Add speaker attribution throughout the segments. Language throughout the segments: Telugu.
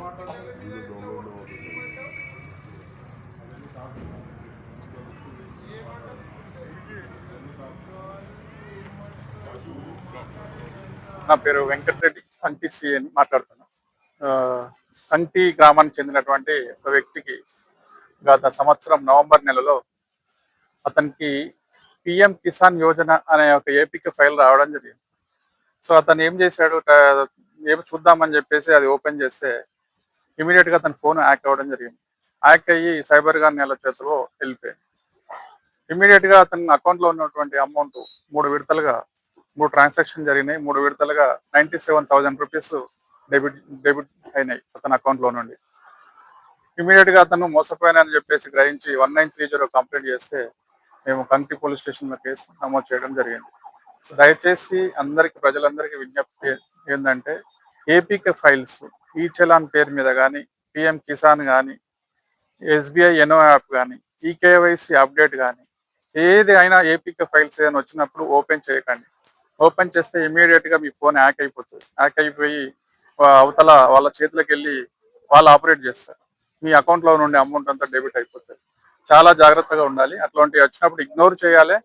Speaker 1: నా పేరు వెంకటరెడ్డి, కంటి అని మాట్లాడుతున్నాను. కంటి గ్రామానికి చెందినటువంటి ఒక వ్యక్తికి గత సంవత్సరం నవంబర్ నెలలో అతనికి పిఎం కిసాన్ యోజన అనే ఒక ఏపీకి ఫైల్ రావడం జరిగింది. సో అతను ఏం చేశాడు, ఏం చూద్దామని చెప్పేసి అది ఓపెన్ చేస్తే ఇమీడియట్గా అతని ఫోన్ హ్యాక్ అవ్వడం జరిగింది. హ్యాక్ అయ్యి సైబర్ నెల చేతిలో వెళ్ళిపోయింది. ఇమీడియట్గా అతని అకౌంట్లో ఉన్నటువంటి అమౌంట్ 3 విడతలుగా 3 ట్రాన్సాక్షన్ జరిగినాయి. 3 విడతలుగా 97,000 రూపీస్ డెబిట్ అయినాయి అతని అకౌంట్లో నుండి. ఇమీడియట్గా అతను మోసపోయానని చెప్పేసి గ్రహించి 1930 కంప్లైంట్ చేస్తే మేము కంకి పోలీస్ స్టేషన్లో కేసు నమోదు చేయడం జరిగింది. సో దయచేసి ప్రజలందరికీ విజ్ఞప్తి ఏంటంటే, ఏపీకే ఫైల్స్ ఈ చలాన్ పేరు మీద కానీ, పిఎం కిసాన్ కానీ, ఎస్బీఐ ఎనో యాప్ కానీ, ఈకేవైసీ అప్డేట్ కానీ, ఏది అయినా ఏపీకే ఫైల్స్ ఏదైనా వచ్చినప్పుడు ఓపెన్ చేయకండి. ఓపెన్ చేస్తే ఇమీడియట్గా మీ ఫోన్ హ్యాక్ అయిపోతుంది. హ్యాక్ అయిపోయి అవతల వాళ్ళ చేతిలోకి వెళ్ళి వాళ్ళు ఆపరేట్ చేస్తారు. మీ అకౌంట్లో నుండి అమౌంట్ అంతా డెబిట్ అయిపోతుంది. చాలా జాగ్రత్తగా ఉండాలి. అట్లాంటివి వచ్చినప్పుడు ఇగ్నోర్ చేయాలి,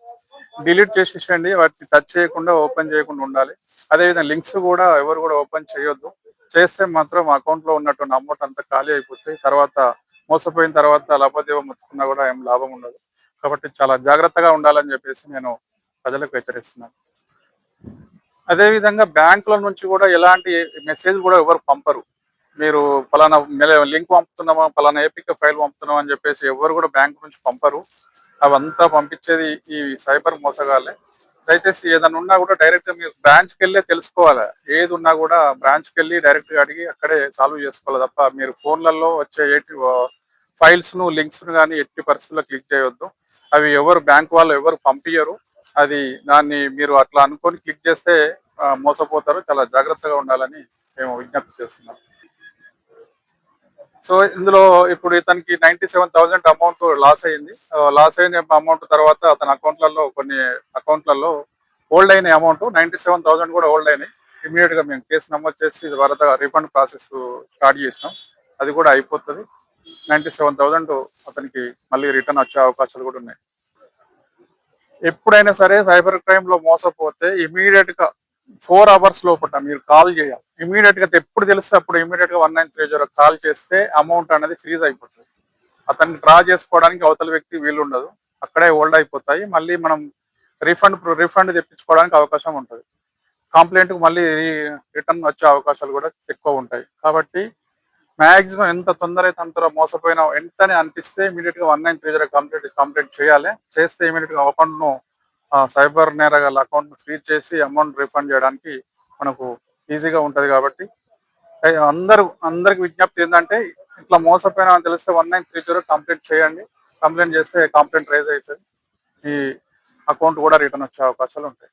Speaker 1: డిలీట్ చేసేసేయండి. వాటిని టచ్ చేయకుండా, ఓపెన్ చేయకుండా ఉండాలి. అదేవిధంగా లింక్స్ కూడా ఎవరు కూడా ఓపెన్ చేయొద్దు. చేస్తే మాత్రం అకౌంట్లో ఉన్నటువంటి అమౌంట్ అంతా ఖాళీ అయిపోతాయి. తర్వాత మోసపోయిన తర్వాత లాభదేవం ముట్టుకున్నా కూడా ఏం లాభం ఉండదు. కాబట్టి చాలా జాగ్రత్తగా ఉండాలని చెప్పేసి నేను ప్రజలకు హెచ్చరిస్తున్నాను. అదేవిధంగా బ్యాంకుల నుంచి కూడా ఎలాంటి మెసేజ్ కూడా ఎవరు పంపరు. మీరు పలానా లింక్ పంపుతున్నామా, పలానా ఏపీకే ఫైల్ పంపుతున్నామా అని చెప్పేసి ఎవరు కూడా బ్యాంకు నుంచి పంపరు. అవంతా పంపించేది ఈ సైబర్ మోసగాళ్ళే. దయచేసి ఏదైనా ఉన్నా కూడా డైరెక్ట్గా మీరు బ్రాంచ్కి వెళ్ళే తెలుసుకోవాలి. ఏది ఉన్నా కూడా బ్రాంచ్కి వెళ్ళి డైరెక్ట్గా అడిగి అక్కడే సాల్వ్ చేసుకోవాలి తప్ప మీరు ఫోన్లలో వచ్చే ఫైల్స్ను, లింక్స్ను కానీ ఎట్టి పరిస్థితుల్లో క్లిక్ చేయొద్దు. అవి బ్యాంక్ వాళ్ళు ఎవరు పంపించరు. దాన్ని మీరు అట్లా అనుకొని క్లిక్ చేస్తే మోసపోతారు. చాలా జాగ్రత్తగా ఉండాలని మేము విజ్ఞప్తి చేస్తున్నాం. సో ఇందులో ఇప్పుడు ఇతనికి 97,000 అమౌంట్ లాస్ అయింది. లాస్ అయిన అమౌంట్ తర్వాత అతని కొన్ని అకౌంట్లలో హోల్డ్ అయిన అమౌంట్ 97,000 కూడా హోల్డ్ అయినాయి. ఇమీడియట్గా మేము కేసు నమోదు చేసి త్వరగా రిఫండ్ ప్రాసెస్ స్టార్ట్ చేసినాం. అది కూడా అయిపోతుంది. 97,000 అతనికి మళ్ళీ రిటర్న్ వచ్చే అవకాశాలు కూడా ఉన్నాయి. ఎప్పుడైనా సరే సైబర్ క్రైమ్ లో మోసపోతే ఇమీడియట్గా 4 hours లోపల మీరు కాల్ చేయాలి. ఇమీడియట్గా ఎప్పుడు తెలిస్తే అప్పుడు ఇమీడియట్గా 1930 కాల్ చేస్తే అమౌంట్ అనేది ఫ్రీజ్ అయిపోతుంది. అతన్ని డ్రా చేసుకోవడానికి అవతల వ్యక్తి వీలు ఉండదు. అక్కడే హోల్డ్ అయిపోతాయి. మళ్ళీ మనం రిఫండ్ తెప్పించుకోవడానికి అవకాశం ఉంటుంది. కంప్లైంట్కి మళ్ళీ రిటర్న్ వచ్చే అవకాశాలు కూడా ఎక్కువ ఉంటాయి. కాబట్టి మ్యాక్సిమం ఎంత తొందర అయితే అంత మోసపోయినా వెంటనే అనిపిస్తే ఇమీడియట్గా 1930 కంప్లైంట్ చేయాలి. చేస్తే ఇమీడియట్గా అకౌంట్ను సైబర్ నేరగాళ్ళ అకౌంట్ను ఫ్రీజ్ చేసి అమౌంట్ రిఫండ్ చేయడానికి మనకు ఈజీగా ఉంటుంది. కాబట్టి అందరికి విజ్ఞప్తి ఏంటంటే, ఇట్లా మోసపోయినా అని తెలిస్తే 1930 కంప్లైంట్ చేయండి. కంప్లైంట్ చేస్తే కంప్లైంట్ రైజ్ అవుతుంది. ఈ అకౌంట్ కూడా రిటర్న్ వచ్చే అవకాశాలు ఉంటాయి.